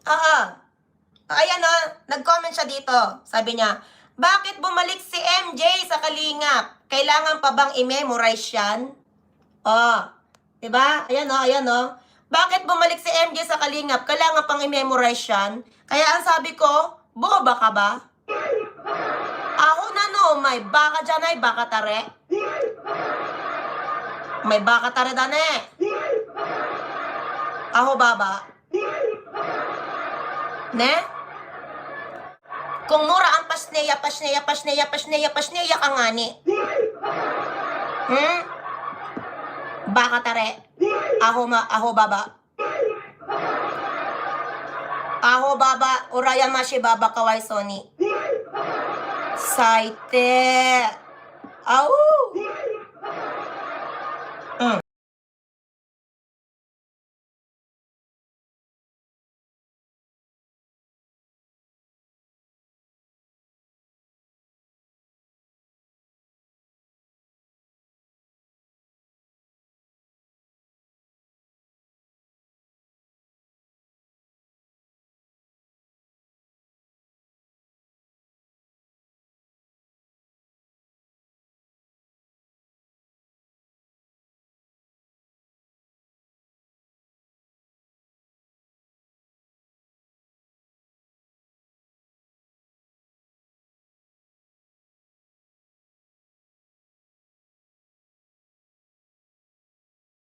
Oo. Ayan o, nag-comment siya dito. Sabi niya, bakit bumalik si MJ sa Kalingap? Kailangan pa bang i-memorize yan? Oh, diba? Ayan o, ayan o. Bakit bumalik si MJ sa Kalingap? Kailangan pang i-memorize yan? Kaya ang sabi ko, boba ka ba? Ako na no, may baka dyan ay baka tare. May baka tare dane. Ako baba. Ne? Kung mura ang pasneya ka nga ni. Baka tare. Aho baba. Aho baba, uraya mashi baba kawai soni. Saite. Au.